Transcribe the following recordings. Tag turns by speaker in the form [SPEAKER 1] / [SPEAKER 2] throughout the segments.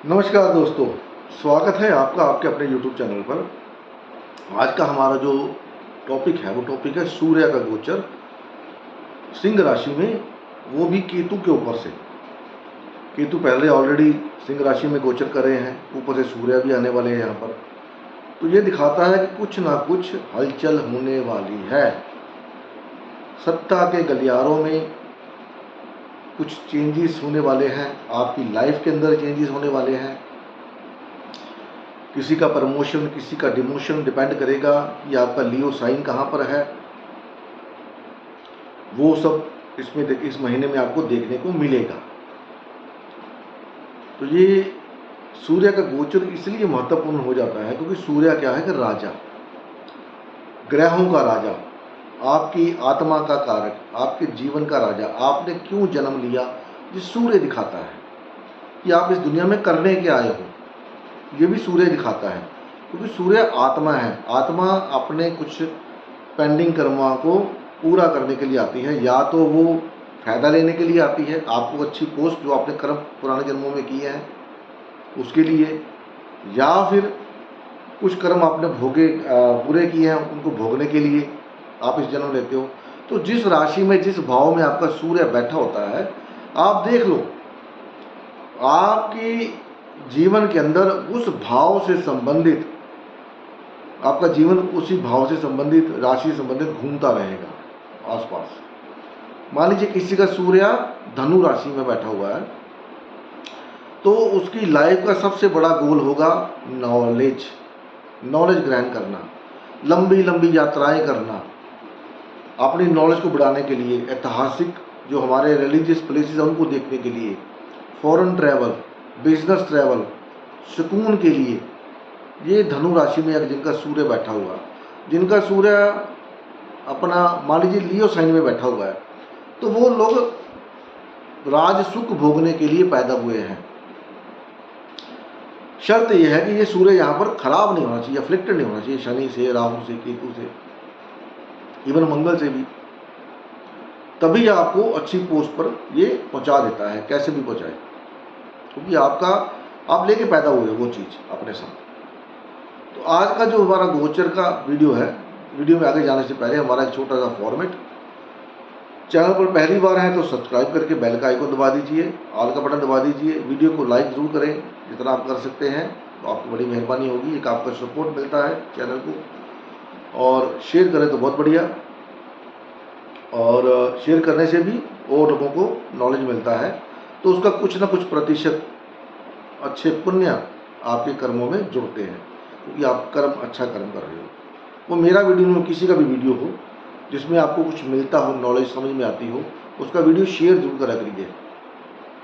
[SPEAKER 1] नमस्कार दोस्तों, स्वागत है आपका आपके अपने YouTube चैनल पर। आज का हमारा जो टॉपिक है वो टॉपिक है सूर्य का गोचर सिंह राशि में, वो भी केतु के ऊपर से। केतु पहले ऑलरेडी सिंह राशि में गोचर कर रहे हैं, ऊपर से सूर्य भी आने वाले हैं यहाँ पर। तो ये दिखाता है कि कुछ ना कुछ हलचल होने वाली है। सत्ता के गलियारों में कुछ चेंजेस होने वाले हैं, आपकी लाइफ के अंदर चेंजेस होने वाले हैं। किसी का प्रमोशन, किसी का डिमोशन डिपेंड करेगा कि आपका लियो साइन कहाँ पर है। वो सब इस महीने में आपको देखने को मिलेगा। तो ये सूर्य का गोचर इसलिए महत्वपूर्ण हो जाता है क्योंकि सूर्य क्या है कि राजा, ग्रहों का राजा, आपकी आत्मा का कारक, आपके जीवन का राजा। आपने क्यों जन्म लिया, ये सूर्य दिखाता है कि आप इस दुनिया में करने के आए हो। ये भी सूर्य दिखाता है क्योंकि सूर्य आत्मा है। आत्मा अपने कुछ पेंडिंग कर्मों को पूरा करने के लिए आती है, या तो वो फायदा लेने के लिए आती है, आपको अच्छी पोस्ट जो आपने कर्म पुराने जन्मों में किए हैं उसके लिए, या फिर कुछ कर्म आपने बुरे किए हैं उनको भोगने के लिए आप इस जन्म लेते हो। तो जिस राशि में, जिस भाव में आपका सूर्य बैठा होता है, आप देख लो आपकी जीवन के अंदर उस भाव से संबंधित, आपका जीवन उसी भाव से संबंधित, राशि से संबंधित घूमता रहेगा आसपास। मान लीजिए किसी का सूर्य धनु राशि में बैठा हुआ है, तो उसकी लाइफ का सबसे बड़ा गोल होगा नॉलेज ग्रहण करना, लंबी लंबी यात्राएं करना, अपनी नॉलेज को बढ़ाने के लिए, ऐतिहासिक जो हमारे रिलीजियस प्लेसेस हैं उनको देखने के लिए, फॉरेन ट्रैवल, बिजनेस ट्रैवल, सुकून के लिए। ये धनु राशि में अगर जिनका सूर्य बैठा हुआ, जिनका सूर्य अपना मान लीजिए लियो साइन में बैठा हुआ है, तो वो लोग राज सुख भोगने के लिए पैदा हुए हैं। शर्त यह है कि ये सूर्य यहाँ पर खराब नहीं होना चाहिए, अफ्लिक्टेड नहीं होना चाहिए शनि से, राहु से, केतु से, इवन मंगल से भी। तभी आपको अच्छी पोस्ट पर ये पहुँचा देता है, कैसे भी पहुँचाए, क्योंकि आप लेके पैदा हुए वो चीज़ अपने साथ। तो आज का जो हमारा गोचर का वीडियो है, वीडियो में आगे जाने से पहले हमारा एक छोटा सा फॉर्मेट। चैनल पर पहली बार है तो सब्सक्राइब करके बेल का आइकन दबा दीजिए, ऑल का बटन दबा दीजिए, वीडियो को लाइक ज़रूर करें जितना आप कर सकते हैं, तो आपकी बड़ी मेहरबानी होगी। एक आपका सपोर्ट मिलता है चैनल को, और शेयर करें तो बहुत बढ़िया। और शेयर करने से भी और लोगों को नॉलेज मिलता है, तो उसका कुछ ना कुछ प्रतिशत अच्छे पुण्य आपके कर्मों में जुड़ते हैं, क्योंकि आप अच्छा कर्म कर रहे हो। वो मेरा वीडियो में किसी का भी वीडियो हो जिसमें आपको कुछ मिलता हो, नॉलेज समझ में आती हो, उसका वीडियो शेयर जरूर करा करिए।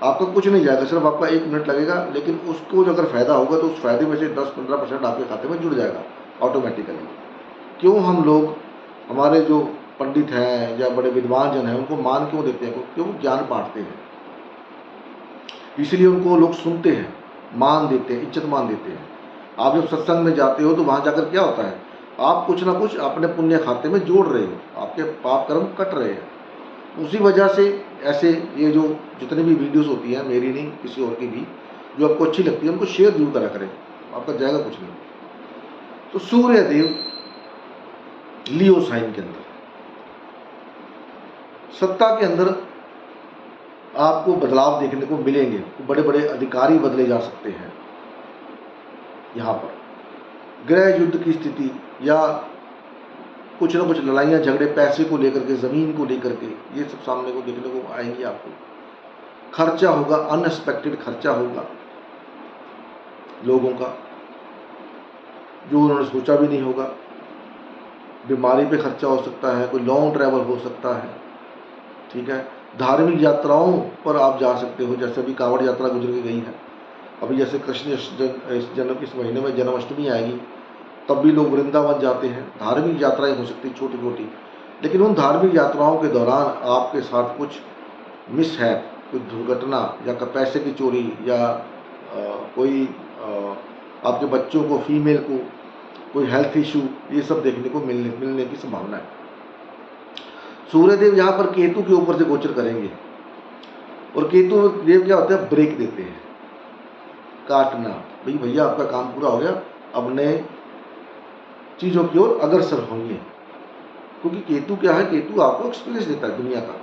[SPEAKER 1] आपका कुछ नहीं जाएगा, सिर्फ आपका 1 मिनट लगेगा, लेकिन उसको जो अगर फ़ायदा होगा तो उस फायदे में से 10-15% आपके खाते में जुड़ जाएगा ऑटोमेटिकली। क्यों हम लोग, हमारे जो पंडित हैं या बड़े विद्वान जन हैं, उनको मान क्यों देते हैं? क्यों ज्ञान बांटते हैं, इसलिए उनको लोग सुनते हैं, मान देते हैं, इज्जत मान देते हैं। आप जब सत्संग में जाते हो तो वहाँ जाकर क्या होता है, आप कुछ ना कुछ अपने पुण्य खाते में जोड़ रहे हो, आपके पाप कर्म कट रहे हैं। उसी वजह से ऐसे ये जो जितनी भी वीडियोस होती हैं, मेरी नहीं किसी और की भी, जो आपको अच्छी लगती है उनको शेयर जरूर करा करें, आपका जाएगा कुछ नहीं। तो सूर्य देव लियो साइन के अंदर, सत्ता के अंदर आपको बदलाव देखने को मिलेंगे। बड़े बड़े अधिकारी बदले जा सकते हैं। यहाँ पर गृह युद्ध की स्थिति या कुछ ना कुछ लड़ाइयाँ झगड़े, पैसे को लेकर के, ज़मीन को लेकर के, ये सब सामने को देखने को आएंगे। आपको खर्चा होगा, अनएक्सपेक्टेड खर्चा होगा लोगों का, जो उन्होंने सोचा भी नहीं होगा। बीमारी पे खर्चा हो सकता है, कोई लॉन्ग ट्रैवल हो सकता है, ठीक है। धार्मिक यात्राओं पर आप जा सकते हो, जैसे अभी कांवड़ यात्रा गुजर के गई है। अभी जैसे कृष्ण इस महीने में जन्माष्टमी आएगी, तब भी लोग वृंदावन जाते हैं। धार्मिक यात्राएं हो सकती छोटी छोटी, लेकिन उन धार्मिक यात्राओं के दौरान आपके साथ कुछ मिस है, कोई दुर्घटना या पैसे की चोरी, या कोई आपके बच्चों को, फीमेल को कोई हेल्थ इशू, ये सब देखने को मिलने की संभावना है। सूर्यदेव यहाँ पर केतु के ऊपर से गोचर करेंगे, और केतु देव क्या होता है, ब्रेक देते हैं। काटना। भाई भैया आपका काम पूरा हो गया, अब नए चीज़ों की ओर अग्रसर होंगे। क्योंकि केतु क्या है, केतु आपको एक्सपीरियंस देता है दुनिया का,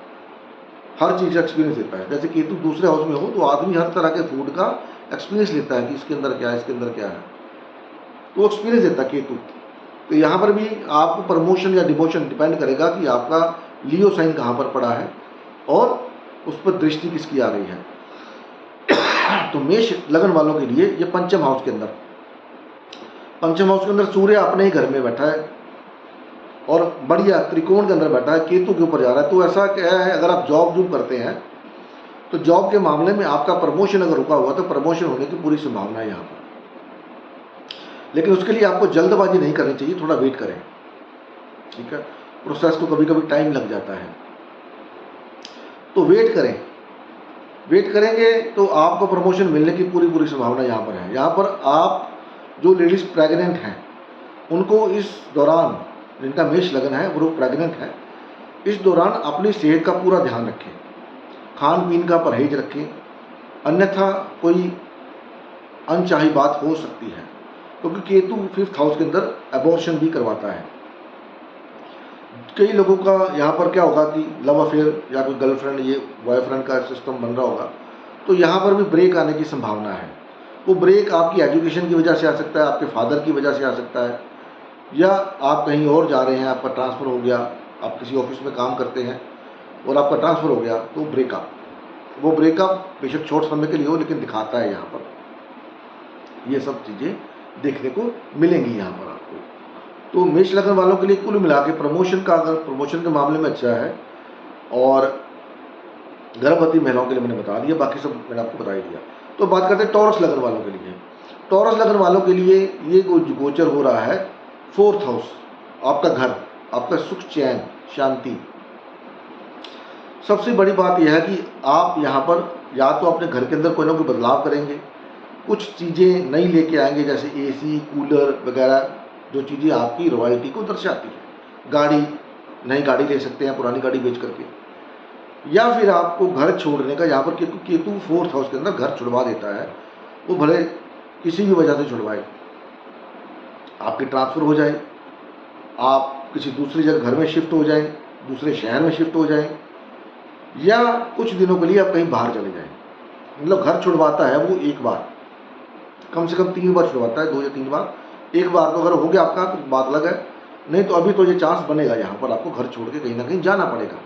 [SPEAKER 1] हर चीज़ का एक्सपीरियंस देता है। जैसे केतु दूसरे हाउस में हो तो आदमी हर तरह के फूड का एक्सपीरियंस लेता है कि इसके अंदर क्या है, इसके अंदर क्या है, तो एक्सपीरियंस देता है केतु। तो यहाँ पर भी आपको प्रमोशन या डिमोशन डिपेंड करेगा कि आपका लियो साइन कहाँ पर पड़ा है और उस पर दृष्टि किसकी आ रही है। तो मेष लगन वालों के लिए ये पंचम हाउस के अंदर, पंचम हाउस के अंदर सूर्य अपने ही घर में बैठा है और बढ़िया त्रिकोण के अंदर बैठा है, केतु के ऊपर जा रहा है। तो ऐसा क्या है, अगर आप जॉब करते हैं तो जॉब के मामले में आपका प्रमोशन अगर रुका हुआ तो प्रमोशन होने की पूरी संभावना है यहाँ पर। लेकिन उसके लिए आपको जल्दबाजी नहीं करनी चाहिए, थोड़ा वेट करें, ठीक है। प्रोसेस को कभी कभी टाइम लग जाता है, तो वेट करें। वेट करेंगे तो आपको प्रमोशन मिलने की पूरी संभावना यहाँ पर है। यहाँ पर आप जो लेडीज प्रेग्नेंट हैं उनको इस दौरान, जिनका मेष लगन है वो प्रेग्नेंट है, इस दौरान अपनी सेहत का पूरा ध्यान रखें, खान पीन का परहेज रखें, अन्यथा कोई अनचाही बात हो सकती है। क्योंकि केतु 5th हाउस के अंदर अबॉर्शन भी करवाता है। कई लोगों का यहाँ पर क्या होगा कि लव अफेयर या कोई गर्लफ्रेंड, ये बॉयफ्रेंड का सिस्टम बन रहा होगा, तो यहाँ पर भी ब्रेक आने की संभावना है। वो ब्रेक आपकी एजुकेशन की वजह से आ सकता है, आपके फादर की वजह से आ सकता है, या आप कहीं और जा रहे हैं, आपका ट्रांसफ़र हो गया, आप किसी ऑफिस में काम करते हैं और आपका ट्रांसफ़र हो गया, तो ब्रेकअप, वो ब्रेकअप बेशक छोटे समय के लिए हो लेकिन दिखाता है यहाँ पर। ये सब चीज़ें देखने को मिलेंगी यहाँ पर आपको। तो मेष लगन वालों के लिए कुल मिला के प्रमोशन का, अगर प्रमोशन के मामले में अच्छा है, और गर्भवती महिलाओं के लिए मैंने बता दिया, बाकी सब मैंने आपको बता ही दिया। तो बात करते हैं टॉरस लगन वालों के लिए। टॉरस लगन वालों के लिए ये गोचर हो रहा है 4th हाउस, आपका घर, आपका सुख चैन शांति। सबसे बड़ी बात यह है कि आप यहाँ पर या तो अपने घर के अंदर कोई ना कोई बदलाव करेंगे, कुछ चीज़ें नई लेके आएंगे, जैसे एसी, कूलर वगैरह, जो चीज़ें आपकी रॉयल्टी को दर्शाती है। गाड़ी, नई गाड़ी ले सकते हैं पुरानी गाड़ी बेच करके, या फिर आपको घर छोड़ने का, यहाँ पर केतु 4th हाउस के अंदर घर छुड़वा देता है, वो भले किसी भी वजह से छुड़वाए, आपकी ट्रांसफ़र हो जाए, आप किसी दूसरी जगह घर में शिफ्ट हो जाएं, दूसरे शहर में शिफ्ट हो जाएं, या कुछ दिनों के लिए आप कहीं बाहर चले जाएं। मतलब घर छुड़वाता है वो एक बार, कम से कम 3 बार छुड़वाता है, 2 या 3 बार। एक बार तो अगर हो गया आपका तो बात अलग है, नहीं तो अभी तो ये चांस बनेगा यहाँ पर आपको घर छोड़ के कहीं ना कहीं जाना पड़ेगा।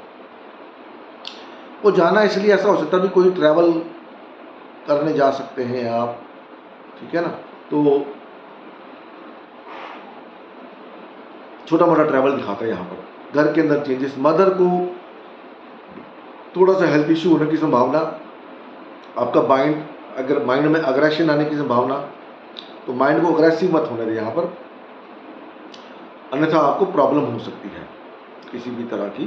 [SPEAKER 1] वो जाना इसलिए ऐसा हो सकता है भी कोई ट्रैवल करने जा सकते हैं आप, ठीक है ना, तो छोटा मोटा ट्रैवल दिखाता है यहाँ पर। घर के अंदर चेंजेस, मदर को थोड़ा सा हेल्थ इश्यू होने की संभावना, आपका माइंड में अग्रेशन आने की संभावना, तो माइंड को अग्रेसिव मत होने दें यहाँ पर, अन्यथा आपको प्रॉब्लम हो सकती है, किसी भी तरह की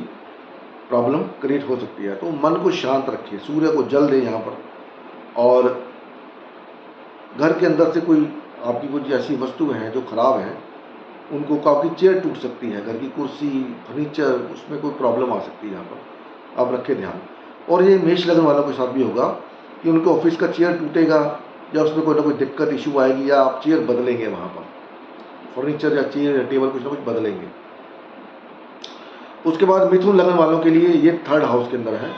[SPEAKER 1] प्रॉब्लम क्रिएट हो सकती है। तो मन को शांत रखिए, सूर्य को जल दें यहाँ पर, और घर के अंदर से कोई आपकी कुछ ऐसी वस्तु हैं जो खराब हैं, उनको, आपकी चेयर टूट सकती है, घर की कुर्सी, फर्नीचर, उसमें कोई प्रॉब्लम आ सकती है, यहाँ पर आप रखें ध्यान। और ये मेष लगन वालों के साथ भी होगा कि उनके ऑफिस का चेयर टूटेगा, या उसमें कोई ना कोई दिक्कत इशू आएगी, या आप चेयर बदलेंगे, वहाँ पर फर्नीचर या चेयर या टेबल कुछ ना कुछ बदलेंगे। उसके बाद मिथुन लगन वालों के लिए ये 3rd हाउस के अंदर है।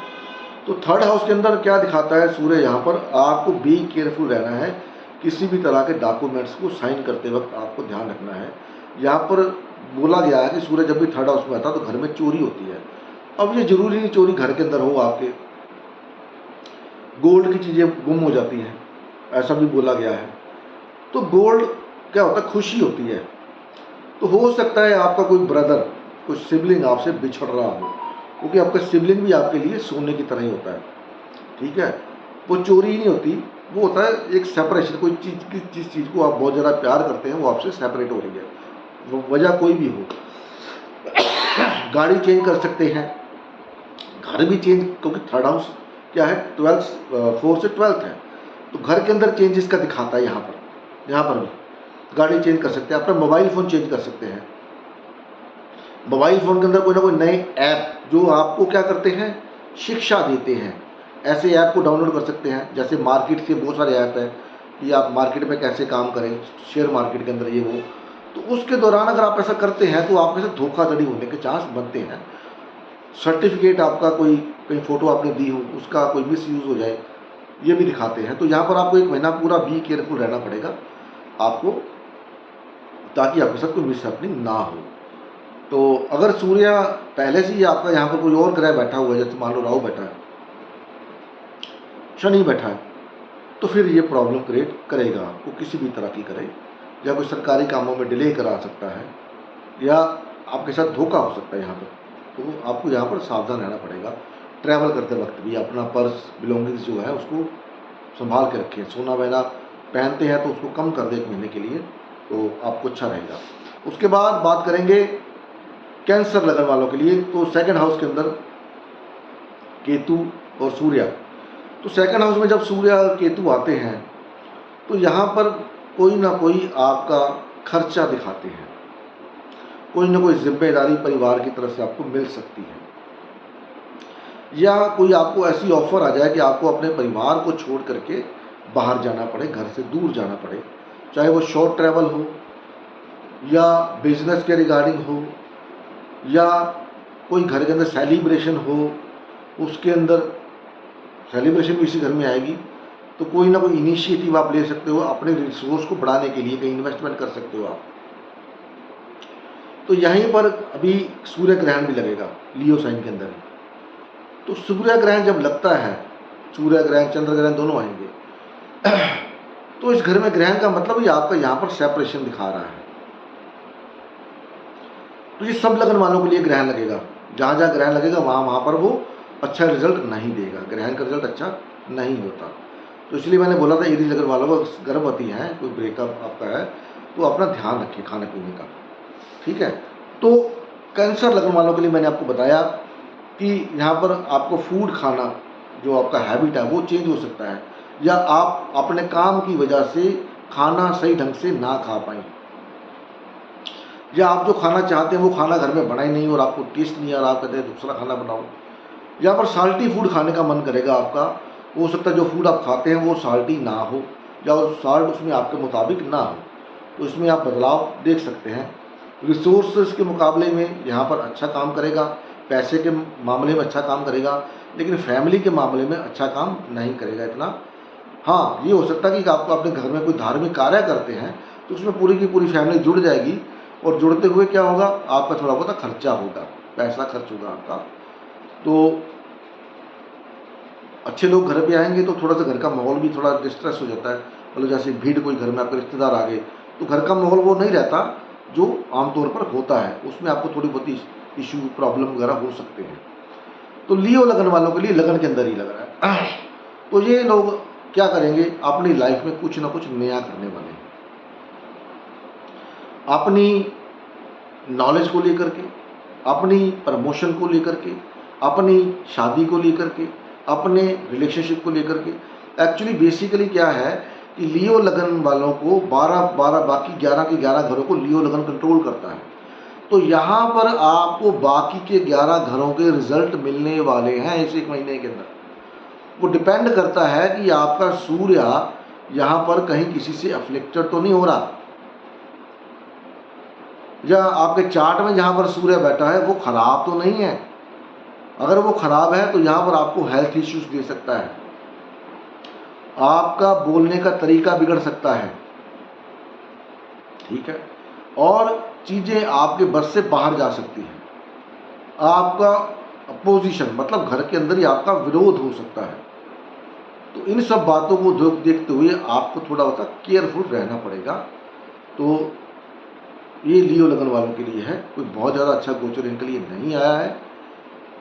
[SPEAKER 1] तो 3rd हाउस के अंदर क्या दिखाता है सूर्य, यहाँ पर आपको बी केयरफुल रहना है, किसी भी तरह के डॉक्यूमेंट्स को साइन करते वक्त आपको ध्यान रखना है। यहाँ पर बोला गया है कि सूर्य जब भी 3rd हाउस में आता है तो घर में चोरी होती है। अब ये जरूरी नहीं चोरी घर के अंदर हो, आपके गोल्ड की चीज़ें गुम हो जाती हैं, ऐसा भी बोला गया है। तो गोल्ड क्या होता है, खुशी होती है। तो हो सकता है आपका कोई ब्रदर, कोई सिबलिंग आपसे बिछड़ रहा हो, क्योंकि आपका सिबलिंग भी आपके लिए सोने की तरह ही होता है, ठीक है। वो चोरी ही नहीं होती, वो होता है एक सेपरेशन, कोई चीज़, जिस चीज़ को आप बहुत ज़्यादा प्यार करते हैं वो आपसे सेपरेट हो रही है, वो वजह कोई भी हो। गाड़ी चेंज कर सकते हैं, घर भी चेंज, क्योंकि 3rd हाउस क्या है, 4 से 12th है, तो घर के अंदर चेंजेस का दिखाता है। यहाँ पर भी गाड़ी चेंज कर सकते हैं, अपना मोबाइल फ़ोन चेंज कर सकते हैं। मोबाइल फ़ोन के अंदर कोई ना कोई नए ऐप जो आपको क्या करते हैं, शिक्षा देते हैं, ऐसे ऐप को डाउनलोड कर सकते हैं। जैसे मार्केट से बहुत सारे ऐप हैं, कि आप मार्केट में कैसे काम करें, शेयर मार्केट के अंदर ये वो, तो उसके दौरान अगर आप ऐसा करते हैं तो आपके साथ धोखाधड़ी होने के चांस बनते हैं। सर्टिफिकेट आपका कोई, कहीं फ़ोटो आपने दी हो उसका कोई मिस यूज़ हो जाए, ये भी दिखाते हैं। तो यहाँ पर आपको 1 महीना पूरा बी केयरफुल रहना पड़ेगा आपको, ताकि आपके साथ कोई मिसहैपनिंग ना हो। तो अगर सूर्य पहले से ही आपका यहाँ पर कोई और ग्रह बैठा हुआ है, जैसे मान लो राहु बैठा है, शनि बैठा है, तो फिर ये प्रॉब्लम क्रिएट करेगा आपको, किसी भी तरह की करे, या कोई सरकारी कामों में डिले करा सकता है, या आपके साथ धोखा हो सकता है यहाँ पर। तो आपको यहाँ पर सावधान रहना पड़ेगा। ट्रैवल करते वक्त भी अपना पर्स, बिलोंगिंग्स जो है उसको संभाल के रखें। सोना वगैरह पहनते हैं तो उसको कम कर दें 1 महीने के लिए, तो आपको अच्छा रहेगा। उसके बाद बात करेंगे कैंसर लगन वालों के लिए। तो सेकंड हाउस के अंदर केतु और सूर्य, तो सेकंड हाउस में जब सूर्य और केतु आते हैं तो यहाँ पर कोई ना कोई आपका खर्चा दिखाते हैं, कोई ना कोई जिम्मेदारी परिवार की तरफ से आपको मिल सकती है, या कोई आपको ऐसी ऑफर आ जाए कि आपको अपने परिवार को छोड़ करके बाहर जाना पड़े, घर से दूर जाना पड़े, चाहे वो शॉर्ट ट्रैवल हो या बिजनेस के रिगार्डिंग हो, या कोई घर के अंदर सेलिब्रेशन हो, उसके अंदर सेलिब्रेशन भी इसी घर में आएगी। तो कोई ना कोई इनिशिएटिव आप ले सकते हो, अपने रिसोर्स को बढ़ाने के लिए कहीं इन्वेस्टमेंट कर सकते हो आप। तो यहीं पर अभी सूर्य ग्रहण भी लगेगा लियो साइन के अंदर। तो सूर्य ग्रहण जब लगता है, सूर्य ग्रहण चंद्र ग्रहण दोनों आएंगे, तो इस घर में ग्रहण का मतलब ही आपका यहाँ पर सेपरेशन दिखा रहा है। तो ये सब लगन वालों के लिए ग्रहण लगेगा, जहाँ जहाँ ग्रहण लगेगा वहाँ पर वो अच्छा रिजल्ट नहीं देगा, ग्रहण का रिजल्ट अच्छा नहीं होता। तो इसलिए मैंने बोला था एरीज लगन वालों को, गर्भवती हैं, कोई ब्रेकअप आपका है तो अपना ध्यान रखिए खाने पीने का, ठीक है। तो कैंसर लगन वालों के लिए मैंने आपको बताया कि यहाँ पर आपको फूड खाना, जो आपका हैबिट है वो चेंज हो सकता है, या आप अपने काम की वजह से खाना सही ढंग से ना खा पाएँ, या आप जो खाना चाहते हैं वो खाना घर में बना ही नहीं और आपको टेस्ट नहीं आ रहा, आप कहते हैं दूसरा खाना बनाओ। यहाँ पर साल्टी फूड खाने का मन करेगा आपका, हो सकता है जो फूड आप खाते हैं वो साल्टी ना हो, या साल्ट उसमें आपके मुताबिक ना हो, तो इसमें आप बदलाव देख सकते हैं। रिसोर्सेज के मुकाबले में यहाँ पर अच्छा काम करेगा, पैसे के मामले में अच्छा काम करेगा, लेकिन फैमिली के मामले में अच्छा काम नहीं करेगा इतना। हाँ, ये हो सकता है कि आपको अपने घर में कोई धार्मिक कार्य करते हैं तो उसमें पूरी की पूरी फैमिली जुड़ जाएगी, और जुड़ते हुए क्या होगा, आपका थोड़ा बहुत खर्चा होगा, पैसा खर्च होगा आपका। तो अच्छे लोग घर पे आएंगे तो थोड़ा सा घर का माहौल भी थोड़ा डिस्ट्रेस हो जाता है, मतलब जैसे भीड़, कोई घर में आपके रिश्तेदार आ गए तो घर का माहौल वो नहीं रहता जो आमतौर पर होता है, उसमें आपको थोड़ी बहुत इशू प्रॉब्लम वगैरह हो सकते हैं। तो लियो लगन वालों के लिए लगन के अंदर ही लग रहा है। तो ये लोग क्या करेंगे, अपनी लाइफ में कुछ ना कुछ नया करने वाले हैं, अपनी नॉलेज को लेकर के, अपनी प्रमोशन को लेकर के, अपनी शादी को लेकर के, अपने रिलेशनशिप को लेकर के। एक्चुअली बेसिकली क्या है कि लियो लगन वालों को 12 बाकी 11 के 11 घरों को लियो लगन कंट्रोल करता है। तो यहाँ पर आपको बाकी के 11 घरों के रिजल्ट मिलने वाले हैं इस 1 महीने के अंदर। वो डिपेंड करता है कि आपका सूर्य यहाँ पर कहीं किसी से अफ्लिक्टेड तो नहीं हो रहा, या आपके चार्ट में जहाँ पर सूर्य बैठा है वो खराब तो नहीं है। अगर वो खराब है तो यहाँ पर आपको हेल्थ इश्यूज दे सकता है, आपका बोलने का तरीका बिगड़ सकता है, ठीक है, और चीज़ें आपके बस से बाहर जा सकती हैं, आपका अपोजिशन मतलब घर के अंदर ही आपका विरोध हो सकता है। तो इन सब बातों को देखते हुए आपको थोड़ा बहुत केयरफुल रहना पड़ेगा। तो ये लियो लगन वालों के लिए है, कोई बहुत ज़्यादा अच्छा गोचर इनके लिए नहीं आया है।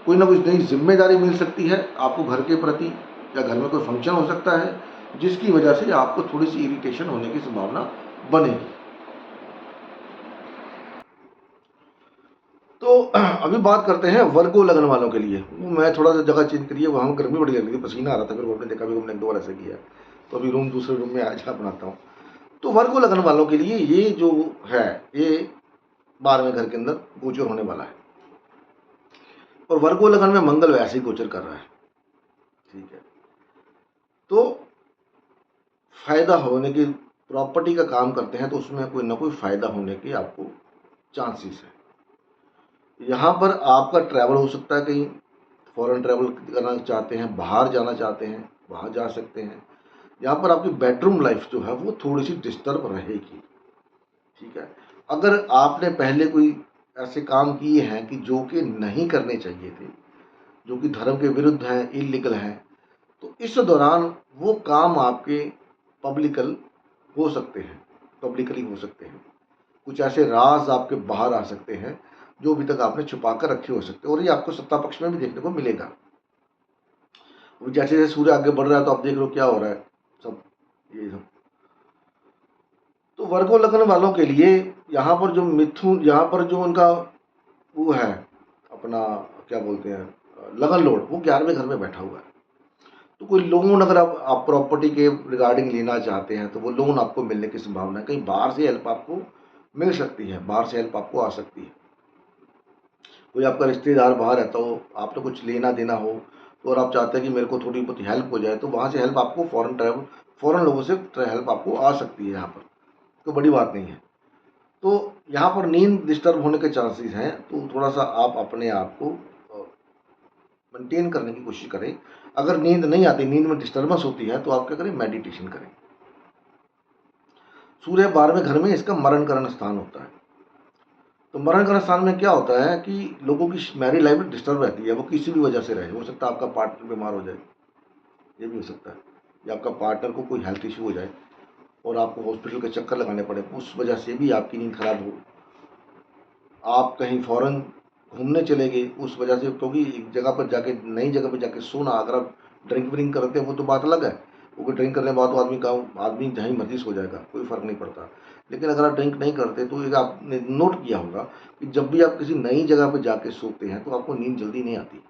[SPEAKER 1] कोई ना कोई नई जिम्मेदारी मिल सकती है आपको घर के प्रति, या घर में कोई फंक्शन हो सकता है जिसकी वजह से आपको थोड़ी सी इरिटेशन होने की संभावना बनेगी। तो अभी बात करते हैं वर्गो लगन वालों के लिए। मैं थोड़ा सा जगह चेंज करी है, वहाँ गर्मी बड़ी लग रही थी, पसीना आ रहा था, फिर आपने देखा भी हमने 1-2 बार ऐसा किया, तो अभी दूसरे रूम में आज बनाता हूँ। तो वर्गो लगन वालों के लिए ये जो है, ये 12वें घर के अंदर गोचर होने वाला है, और वर्गो लगन में मंगल वैसे ही गोचर कर रहा है, ठीक है। तो फ़ायदा होने की, प्रॉपर्टी का काम करते हैं तो उसमें कोई ना कोई फ़ायदा होने के आपको चांसेस है। यहाँ पर आपका ट्रैवल हो सकता है, कहीं फॉरेन ट्रैवल करना चाहते हैं, बाहर जाना चाहते हैं, वहाँ जा सकते हैं। यहाँ पर आपकी बेडरूम लाइफ जो है वो थोड़ी सी डिस्टर्ब रहेगी, ठीक है। अगर आपने पहले कोई ऐसे काम किए हैं कि जो कि नहीं करने चाहिए थे, जो कि धर्म के विरुद्ध हैं, इलीगल हैं, तो इस दौरान वो काम आपके पब्लिकल हो सकते हैं, पब्लिकली हो सकते हैं। कुछ ऐसे राज आपके बाहर आ सकते हैं जो अभी तक आपने छुपा कर रखे हो सकते हैं, और ये आपको सत्ता पक्ष में भी देखने को मिलेगा। जैसे जैसे सूर्य आगे बढ़ रहा है तो आप देख लो क्या हो रहा है, सब ये सब। तो वर्गो लग्न वालों के लिए यहाँ पर जो मिथुन, यहाँ पर जो उनका वो है अपना, क्या बोलते हैं, लगन लोड, वो 11वें घर में बैठा हुआ है। तो कोई लोन अगर आप प्रॉपर्टी के रिगार्डिंग लेना चाहते हैं तो वो लोन आपको मिलने की संभावना है। कहीं बाहर से हेल्प आपको मिल सकती है, बाहर से हेल्प आपको आ सकती है। कोई आपका रिश्तेदार बाहर रहता हो, आपने कुछ लेना देना हो, तो और आप चाहते हैं कि मेरे को थोड़ी बहुत हेल्प हो जाए, तो वहाँ से हेल्प आपको फॉरेन लोगों से हेल्प आपको आ सकती है। यहाँ पर कोई बड़ी बात नहीं है। तो यहाँ पर नींद डिस्टर्ब होने के चांसेस हैं, तो थोड़ा सा आप अपने आप को मेंटेन करने की कोशिश करें। अगर नींद नहीं आती, नींद में डिस्टर्बेंस होती है, तो आप क्या करें, मेडिटेशन करें। सूर्य 12वें घर में इसका मरण करण स्थान होता है। तो मरण करण स्थान में क्या होता है कि लोगों की मैरिड लाइफ डिस्टर्ब रहती है, वो किसी भी वजह से रहे। हो सकता है आपका पार्टनर बीमार हो जाए, ये भी हो सकता है, या आपका पार्टनर को कोई हेल्थ इशू हो जाए और आपको हॉस्पिटल के चक्कर लगाने पड़े, उस वजह से भी आपकी नींद खराब हो। आप कहीं फॉरेन घूमने चले गए उस वजह से, क्योंकि एक जगह पर जाके, नई जगह पर जाके सोना, अगर आप ड्रिंक व्रिंक करते हैं वो तो बात अलग है, क्योंकि ड्रिंक करने के बाद तो आदमी जहाँ मर्जी सो जाएगा, कोई फ़र्क नहीं पड़ता। लेकिन अगर आप ड्रिंक नहीं करते तो एक आपने नोट किया होगा कि जब भी आप किसी नई जगह पर जाके सोते हैं तो आपको नींद जल्दी नहीं आती।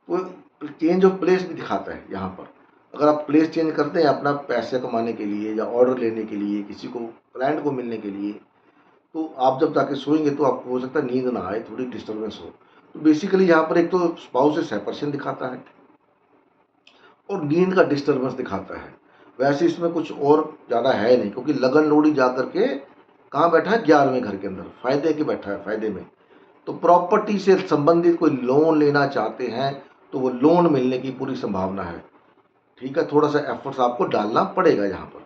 [SPEAKER 1] तो चेंज ऑफ प्लेस भी दिखाता है यहाँ पर। अगर आप प्लेस चेंज करते हैं अपना पैसे कमाने के लिए या ऑर्डर लेने के लिए, किसी को क्लाइंट को मिलने के लिए, तो आप जब जाके सोएंगे तो आपको हो सकता है नींद ना आए, थोड़ी डिस्टर्बेंस हो। तो बेसिकली यहाँ पर एक तो स्पाउस से सेपरेशन दिखाता है और नींद का डिस्टर्बेंस दिखाता है। वैसे इसमें कुछ और ज़्यादा है नहीं, क्योंकि लगन लोड़ी जा करके कहाँ बैठा है, 11वें घर के अंदर, फायदे के बैठा है, फायदे में। तो प्रॉपर्टी से संबंधित कोई लोन लेना चाहते हैं तो वो लोन मिलने की पूरी संभावना है, ठीक है। थोड़ा सा एफर्ट्स आपको डालना पड़ेगा। यहाँ पर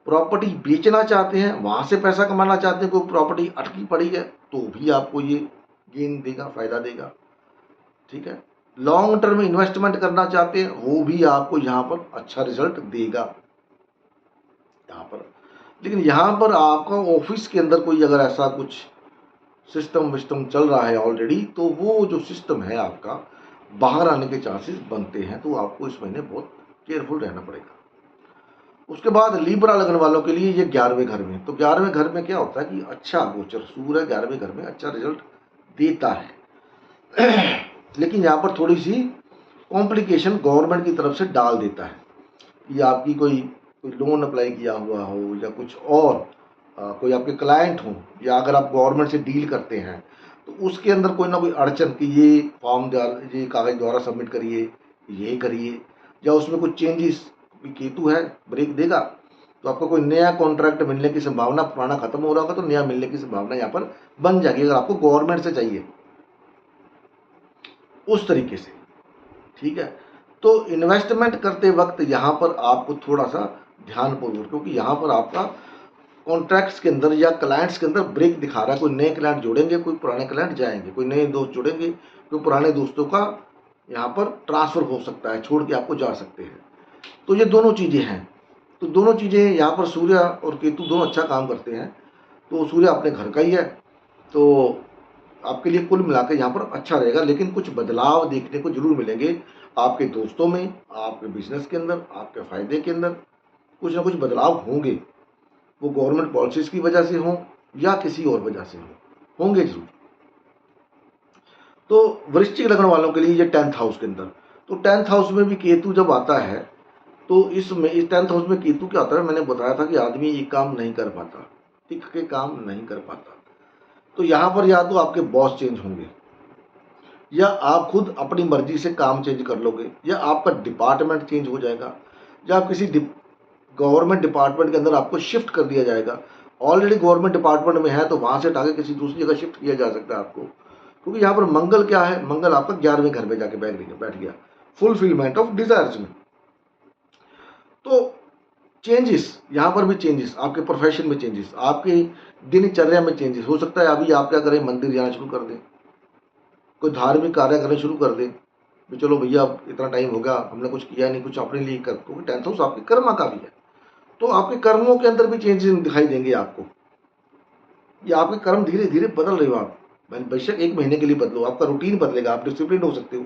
[SPEAKER 1] प्रॉपर्टी बेचना चाहते हैं, वहाँ से पैसा कमाना चाहते हैं, कोई प्रॉपर्टी अटकी पड़ी है तो भी आपको ये गेन देगा, फ़ायदा देगा, ठीक है। लॉन्ग टर्म इन्वेस्टमेंट करना चाहते हैं, वो भी आपको यहाँ पर अच्छा रिजल्ट देगा यहाँ पर। लेकिन यहाँ पर आपका ऑफिस के अंदर कोई अगर ऐसा कुछ सिस्टम विस्टम चल रहा है ऑलरेडी, तो वो जो सिस्टम है आपका बाहर आने के चांसेस बनते हैं, तो आपको इस महीने बहुत केयरफुल रहना पड़ेगा। उसके बाद लिब्रा लगन वालों के लिए ये 11वें घर में, तो 11वें घर में क्या होता है कि अच्छा गोचर, सूर्य 11वें घर में अच्छा रिजल्ट देता है। लेकिन यहाँ पर थोड़ी सी कॉम्प्लिकेशन गवर्नमेंट की तरफ से डाल देता है कि आपकी कोई कोई लोन अप्लाई किया हुआ हो या कुछ और, कोई आपके क्लाइंट हो, या अगर आप गवर्नमेंट से डील करते हैं तो उसके अंदर कोई ना कोई अड़चन कि ये फॉर्म द्वारा, ये कागज द्वारा सबमिट करिए, ये करिए, या उसमें कुछ चेंजेस, केतु है ब्रेक देगा, तो आपको कोई नया कॉन्ट्रैक्ट मिलने की संभावना, पुराना खत्म हो रहा होगा तो नया मिलने की संभावना यहाँ पर बन जाएगी, अगर आपको गवर्नमेंट से चाहिए उस तरीके से, ठीक है। तो इन्वेस्टमेंट करते वक्त यहाँ पर आपको थोड़ा सा ध्यानपूर्वक, क्योंकि यहाँ पर आपका कॉन्ट्रैक्ट्स के अंदर या क्लाइंट्स के अंदर ब्रेक दिखा रहा है। कोई नए क्लाइंट जुड़ेंगे, कोई पुराने क्लाइंट जाएंगे, कोई नए दोस्त जुड़ेंगे, कोई पुराने दोस्तों का यहाँ पर ट्रांसफ़र हो सकता है, छोड़ के आपको जा सकते हैं। तो ये दोनों चीज़ें हैं। तो दोनों चीज़ें यहाँ पर सूर्य और केतु दोनों अच्छा काम करते हैं। तो सूर्य अपने घर का ही है, तो आपके लिए कुल मिला के यहाँ पर अच्छा रहेगा। लेकिन कुछ बदलाव देखने को जरूर मिलेंगे आपके दोस्तों में, आपके बिजनेस के अंदर, आपके फ़ायदे के अंदर कुछ ना कुछ बदलाव होंगे। वो गवर्नमेंट पॉलिसीज़ की वजह से हों या किसी और वजह से होंगे जरूर। तो वृश्चिक लग्न वालों के लिए ये 10th हाउस के अंदर, तो 10th हाउस में भी केतु जब आता है तो इस 10th हाउस में केतु क्या होता है, मैंने बताया था कि आदमी एक काम नहीं कर पाता, टिक के काम नहीं कर पाता। तो यहाँ पर या तो आपके बॉस चेंज होंगे, या आप खुद अपनी मर्जी से काम चेंज कर लोगे, या आपका डिपार्टमेंट चेंज हो जाएगा, या आप किसी गवर्नमेंट डिपार्टमेंट के अंदर आपको शिफ्ट कर दिया जाएगा। ऑलरेडी गवर्नमेंट डिपार्टमेंट में है तो वहाँ से हटा के किसी दूसरी जगह शिफ्ट किया जा सकता है आपको, क्योंकि यहाँ पर मंगल क्या है, मंगल आपका 11वें घर में जाके बैठ गया फुलफिलमेंट ऑफ डिजायर्स में। तो चेंजेस, यहाँ पर भी चेंजेस, आपके प्रोफेशन में चेंजेस, आपकी दिनचर्या में चेंजेस हो सकता है। अभी आप क्या करें, मंदिर जाना शुरू कर दें, कोई धार्मिक कार्य करना शुरू कर दें, भी चलो भैया अब इतना टाइम हो गया, हमने कुछ किया नहीं, कुछ अपने लिए कर, क्योंकि 10th हाउस आपके कर्मा का भी है, तो आपके कर्मों के अंदर भी चेंजेस दिखाई देंगे आपको। ये आपके कर्म धीरे धीरे बदल रहे हो आप, बेशक 1 महीने के लिए बदलो, आपका रूटीन बदलेगा, आप डिसिप्लिन हो सकते हो।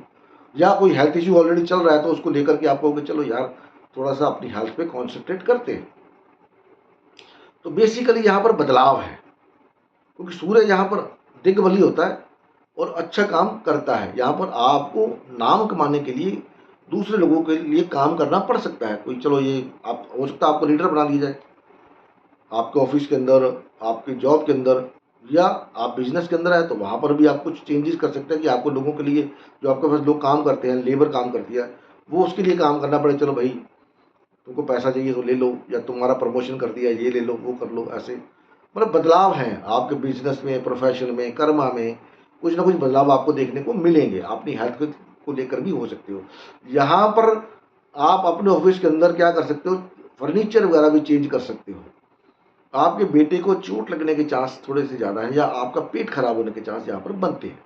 [SPEAKER 1] या कोई हेल्थ इश्यू ऑलरेडी चल रहा है तो उसको लेकर के आप कहोगे चलो यार थोड़ा सा अपनी हेल्थ पे कॉन्सेंट्रेट करते हैं। तो बेसिकली यहाँ पर बदलाव है, क्योंकि सूर्य यहाँ पर दिग्बली होता है और अच्छा काम करता है। यहाँ पर आपको नाम कमाने के लिए दूसरे लोगों के लिए काम करना पड़ सकता है। कोई चलो ये आप हो सकता है आपको लीडर बना दिया जाए आपके ऑफिस के अंदर, आपके जॉब के अंदर, या आप बिजनेस के अंदर है तो वहाँ पर भी आप कुछ चेंजेस कर सकते हैं कि आपको लोगों के लिए, जो आपके पास लोग काम करते हैं, लेबर काम करती है, वो उसके लिए काम करना पड़े। चलो भाई तुमको पैसा चाहिए तो ले लो, या तुम्हारा प्रमोशन कर दिया ये ले लो वो कर लो, ऐसे मतलब बदलाव हैं आपके बिजनेस में, प्रोफेशन में, कर्मा में, कुछ ना कुछ बदलाव आपको देखने को मिलेंगे। अपनी हेल्थ को लेकर भी हो सकते हो। यहाँ पर आप अपने ऑफिस के अंदर क्या कर सकते हो, फर्नीचर वगैरह भी चेंज कर सकते हो। आपके बेटे को चोट लगने के चांस थोड़े से ज़्यादा हैं, या आपका पेट खराब होने के चांस यहाँ पर बनते हैं।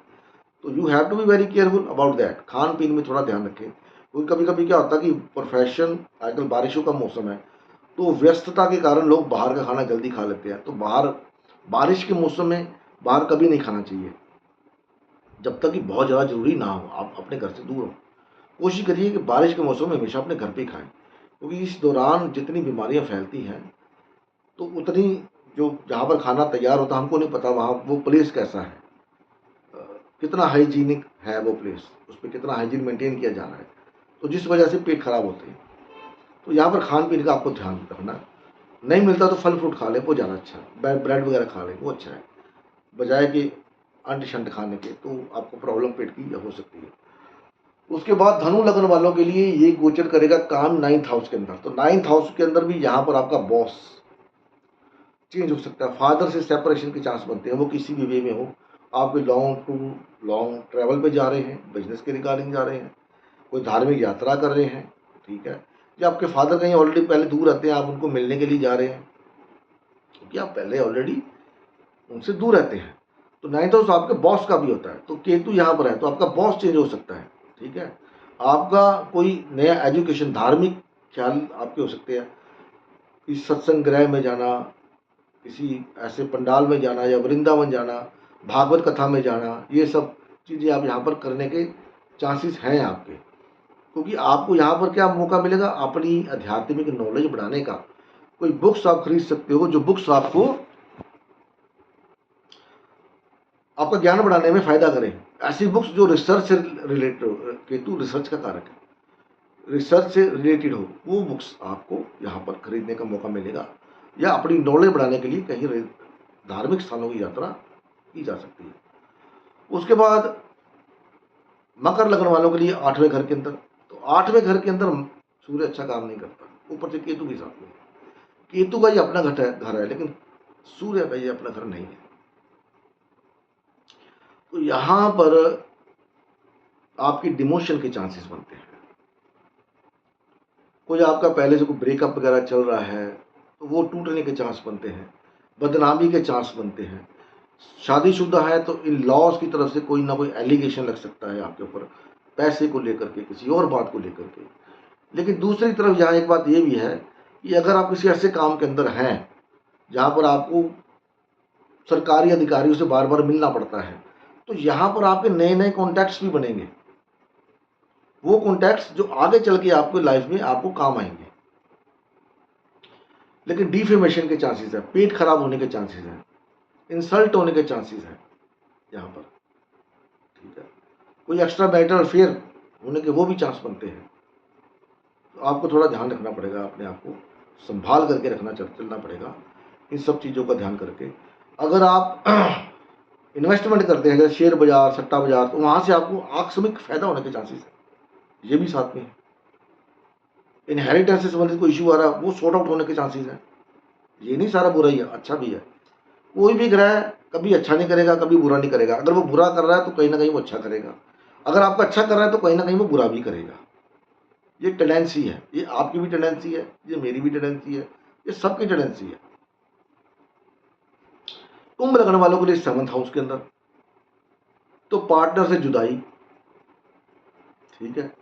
[SPEAKER 1] तो you have to be very careful about that. खान पीन में थोड़ा ध्यान रखें, क्योंकि कभी कभी क्या होता है कि प्रोफेशन, आजकल बारिशों का मौसम है तो व्यस्तता के कारण लोग बाहर का खाना जल्दी खा लेते हैं। तो बाहर बारिश के मौसम में बाहर कभी नहीं खाना चाहिए, जब तक कि बहुत ज़्यादा ज़रूरी ना हो, आप अपने घर से दूर हो। कोशिश करिए कि बारिश के मौसम में हमेशा अपने घर पे खाएं, क्योंकि इस दौरान जितनी बीमारियां फैलती हैं तो उतनी, जो जहाँ पर खाना तैयार होता है हमको नहीं पता वहाँ वो प्लेस कैसा है, कितना हाइजीनिक है वो प्लेस, उस पर कितना हाइजीन मेंटेन किया जा रहा है, तो जिस वजह से पेट खराब होते हैं। तो यहाँ पर खान पीन का आपको ध्यान रखना है। नहीं मिलता तो फल फ्रूट खा लें, वो ज़्यादा अच्छा है। ब्रेड वगैरह खा लें, वो अच्छा है, बजाय कि अंट शंट खाने के, तो आपको प्रॉब्लम पेट की हो सकती है। उसके बाद धनु लगन वालों के लिए ये गोचर करेगा काम 9th हाउस के अंदर। तो 9th हाउस के अंदर भी यहाँ पर आपका बॉस चेंज हो सकता है। फादर से सेपरेशन के चांस बनते हैं, वो किसी भी वे में हो। आप कोई लॉन्ग ट्रैवल पे जा रहे हैं, बिजनेस के रिगार्डिंग जा रहे हैं, कोई धार्मिक यात्रा कर रहे हैं, ठीक है, या आपके फादर कहीं ऑलरेडी पहले दूर रहते हैं, आप उनको मिलने के लिए जा रहे हैं, क्योंकि आप पहले ऑलरेडी उनसे दूर रहते हैं। तो 9th हाउस आपके बॉस का भी होता है। तो केतु यहाँ पर है तो आपका बॉस चेंज हो सकता है, ठीक है। आपका कोई नया एजुकेशन, धार्मिक ख्याल आपके हो सकते हैं, किसी सत्संग गृह में जाना, किसी ऐसे पंडाल में जाना, या वृंदावन जाना, भागवत कथा में जाना, ये सब चीज़ें आप यहाँ पर करने के चांसेस हैं आपके, क्योंकि आपको यहाँ पर क्या मौका मिलेगा, अपनी आध्यात्मिक नॉलेज बढ़ाने का। कोई बुक्स आप खरीद सकते हो जो बुक्स आपको आपका ज्ञान बढ़ाने में फायदा करें। ऐसी बुक्स जो रिसर्च से रिलेटेड हो, केतु रिसर्च का कारक है, रिसर्च से रिलेटेड हो, वो बुक्स आपको यहाँ पर खरीदने का मौका मिलेगा। या अपनी नॉलेज बढ़ाने के लिए कहीं धार्मिक स्थानों की यात्रा की जा सकती है। उसके बाद मकर लग्न वालों के लिए 8वें घर के अंदर, तो 8वें घर के अंदर सूर्य अच्छा काम नहीं करता, ऊपर से केतु के साथ में। केतु का ये अपना घर है, लेकिन सूर्य का ये अपना घर नहीं है। तो यहाँ पर आपकी डिमोशन के चांसेस बनते हैं। कोई आपका पहले से कोई ब्रेकअप वगैरह चल रहा है तो वो टूटने के चांस बनते हैं, बदनामी के चांस बनते हैं। शादीशुदा है तो इन लॉज की तरफ से कोई ना कोई एलिगेशन लग सकता है आपके ऊपर, पैसे को लेकर के, किसी और बात को लेकर के। लेकिन दूसरी तरफ यहाँ एक बात ये भी है कि अगर आप किसी ऐसे काम के अंदर हैं जहाँ पर आपको सरकारी अधिकारियों से बार बार मिलना पड़ता है, तो यहाँ पर आपके नए नए कॉन्टैक्ट्स भी बनेंगे। वो कॉन्टैक्ट्स जो आगे चल के आपको लाइफ में आपको काम आएंगे। लेकिन डिफेमेशन के चांसेस है, पेट खराब होने के चांसेस हैं, इंसल्ट होने के चांसेस हैं यहाँ पर, ठीक है। कोई एक्स्ट्रा मैरिटल अफेयर होने के वो भी चांस बनते हैं। तो आपको थोड़ा ध्यान रखना पड़ेगा, अपने आप को संभाल करके रखना, चलना पड़ेगा इन सब चीज़ों का ध्यान करके। अगर आप इन्वेस्टमेंट करते हैं जैसे शेयर बाजार, सट्टा बाजार, तो वहाँ से आपको आकस्मिक फायदा होने के चांसेस है, ये भी साथ में है। इनहेरिटेंस से संबंधित कोई इशू आ रहा है, वो सॉर्ट आउट होने के चांसेस हैं। ये नहीं सारा बुरा ही है, अच्छा भी है। कोई भी ग्रह कभी अच्छा नहीं करेगा, कभी बुरा नहीं करेगा। अगर वो बुरा कर रहा है तो कहीं ना कहीं वो अच्छा करेगा, अगर आपका अच्छा कर रहा है तो कहीं ना कहीं वो बुरा भी करेगा। ये टेंडेंसी है, ये आपकी भी टेंडेंसी है, ये मेरी भी टेंडेंसी है, ये सबकी टेंडेंसी है। कुंभ लगने वालों के लिए 7th हाउस के अंदर तो पार्टनर से जुदाई, ठीक है।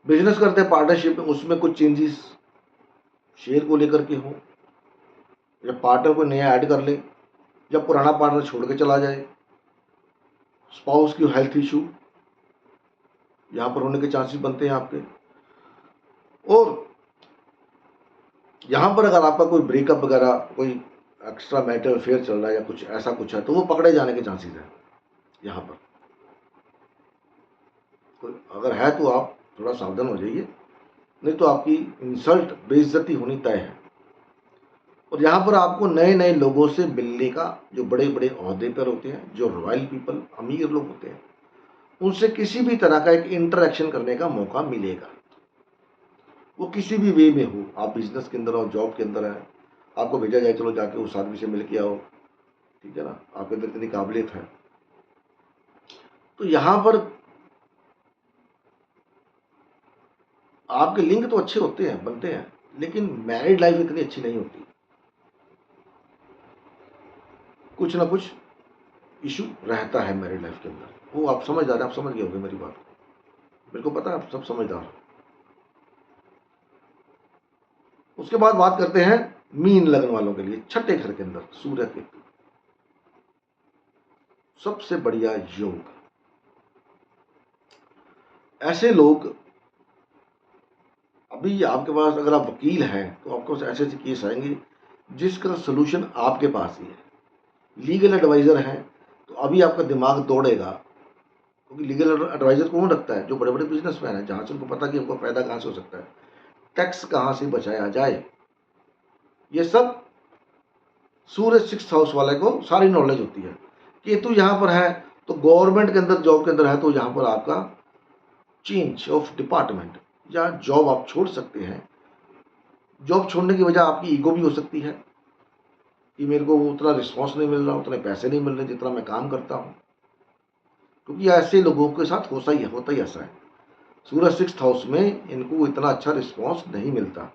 [SPEAKER 1] बिजनेस करते हैं पार्टनरशिप में, उसमें कुछ चेंजेस शेयर को लेकर के हो, या पार्टनर को नया ऐड कर ले, या पुराना पार्टनर छोड़ के चला जाए, स्पाउस की हेल्थ इशू यहां पर होने के चांसेस बनते हैं आपके। और यहां पर अगर आपका कोई ब्रेकअप वगैरह, कोई एक्स्ट्रा मैरिटल अफेयर चल रहा है या कुछ ऐसा कुछ है, तो वो पकड़े जाने के चांसेस है यहां पर। कोई अगर है तो आप थोड़ा सावधान हो जाइए, नहीं तो आपकी इंसल्ट, बेइज्जती होनी तय है। और यहाँ पर आपको नए नए लोगों से मिलने का, जो बड़े बड़े ओहदे पर होते हैं, जो रॉयल पीपल, अमीर लोग होते हैं, उनसे किसी भी तरह का एक इंटरेक्शन करने का मौका मिलेगा। वो किसी भी वे में हो, आप बिजनेस के अंदर हो, जॉब के अंदर है, आपको भेजा जाए चलो जाके उस आदमी से मिल के आओ, ठीक है ना, आपके अंदर इतनी काबिलियत है। तो यहाँ पर आपके लिंक तो अच्छे होते हैं, बनते हैं, लेकिन मैरिड लाइफ इतनी अच्छी नहीं होती, कुछ ना कुछ इशू रहता है मैरिड लाइफ के अंदर। वो आप समझदार हैं, आप समझ गए होंगे मेरी बात को, मेरे को पता है आप सब समझदार हो। उसके बाद बात करते हैं मीन लगन वालों के लिए, छठे घर के अंदर सूर्य केतु, सबसे बढ़िया योग। ऐसे लोग, अभी आपके पास अगर आप वकील हैं तो आपके पास ऐसे ऐसे केस आएंगे जिसका सोल्यूशन आपके पास ही है। लीगल एडवाइजर हैं तो अभी आपका दिमाग दौड़ेगा, क्योंकि लीगल एडवाइजर कौन रखता है? जो बड़े बड़े बिजनेसमैन हैं, जहां से उनको पता कि हमको फायदा कहां से हो सकता है, टैक्स कहां से बचाया जाए, ये सब सूर्य 6th हाउस वाले को सारी नॉलेज होती है। केतु यहाँ पर है तो गवर्नमेंट के अंदर, जॉब के अंदर है तो यहाँ पर आपका चेंज ऑफ डिपार्टमेंट या जॉब आप छोड़ सकते हैं। जॉब छोड़ने की वजह आपकी ईगो भी हो सकती है कि मेरे को उतना रिस्पॉन्स नहीं मिल रहा, उतने पैसे नहीं मिल रहे जितना मैं काम करता हूँ, क्योंकि ऐसे लोगों के साथ होता ही ऐसा है। सूर्य 6th हाउस में इनको इतना अच्छा रिस्पॉन्स नहीं मिलता,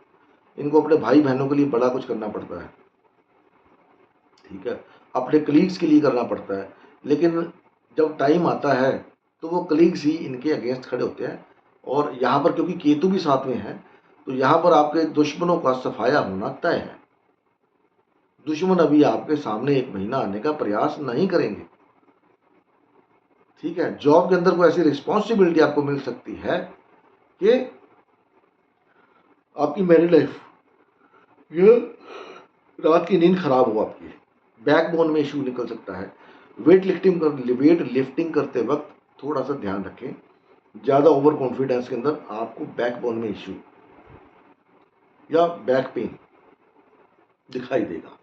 [SPEAKER 1] इनको अपने भाई बहनों के लिए बड़ा कुछ करना पड़ता है, ठीक है, अपने कलीग्स के लिए करना पड़ता है। लेकिन जब टाइम आता है तो वो कलीग्स ही इनके अगेंस्ट खड़े होते हैं। और यहाँ पर क्योंकि केतु भी साथ में है तो यहाँ पर आपके दुश्मनों का सफाया होना तय है। दुश्मन अभी आपके सामने 1 महीना आने का प्रयास नहीं करेंगे, ठीक है। जॉब के अंदर कोई ऐसी रिस्पॉन्सिबिलिटी आपको मिल सकती है कि आपकी मैरिड लाइफ, ये रात की नींद खराब हो, आपकी बैकबोन में इशू निकल सकता है। वेट लिफ्टिंग करते वक्त थोड़ा सा ध्यान रखें, ज़्यादा ओवर कॉन्फिडेंस के अंदर आपको बैकबोन में इशू या बैक पेन दिखाई देगा।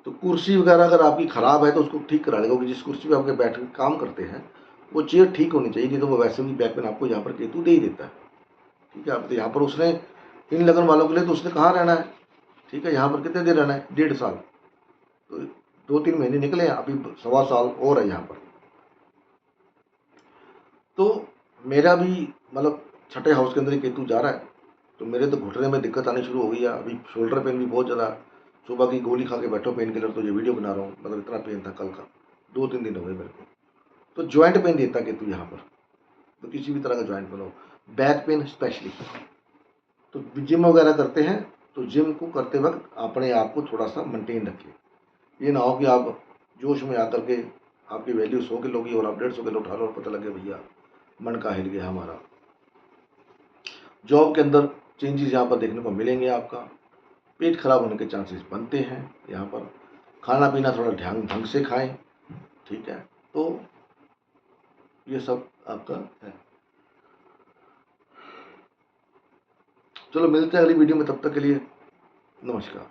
[SPEAKER 1] तो कुर्सी वगैरह अगर आपकी ख़राब है तो उसको ठीक करा लेगा, क्योंकि जिस कुर्सी पे आपके बैठ के काम करते हैं वो चेयर ठीक होनी चाहिए, नहीं तो वो वैसे भी बैक पेन आपको यहाँ पर केतु दे ही देता है, ठीक है। आप तो यहाँ पर उसने इन लगन वालों के लिए तो उसने कहाँ रहना है, ठीक है। यहाँ पर कितने दिन रहना है? 1.5 साल, तो 2-3 महीने निकले हैं, अभी 1.25 साल और है यहाँ पर। तो मेरा भी मतलब छठे हाउस के अंदर ही केतु जा रहा है, तो मेरे तो घुटने में दिक्कत आनी शुरू हो गई है, अभी शोल्डर पेन भी बहुत ज़्यादा। सुबह की गोली खा के बैठो पेन किलर, तो ये वीडियो बना रहा हूँ, मतलब इतना पेन था कल का, 2-3 दिन हो गए मेरे को। तो ज्वाइंट पेन देता केतु यहाँ पर, तो किसी भी तरह का ज्वाइंट पेन हो, बैक पेन स्पेशली। तो जिम वगैरह करते हैं तो जिम को करते वक्त अपने आप को थोड़ा सा मेंटेन रखें। ये ना हो कि आप जोश में आकर के आपकी वैल्यू 100 किलो की और आप 150 किलो उठा लो और पता लगे भैया मन का हिल गया हमारा। जॉब के अंदर चेंजेस यहाँ पर देखने को मिलेंगे, आपका पेट खराब होने के चांसेस बनते हैं। यहाँ पर खाना पीना थोड़ा ध्यान ढंग से खाएं, ठीक है। तो ये सब आपका है। चलो मिलते हैं अगली वीडियो में, तब तक के लिए नमस्कार।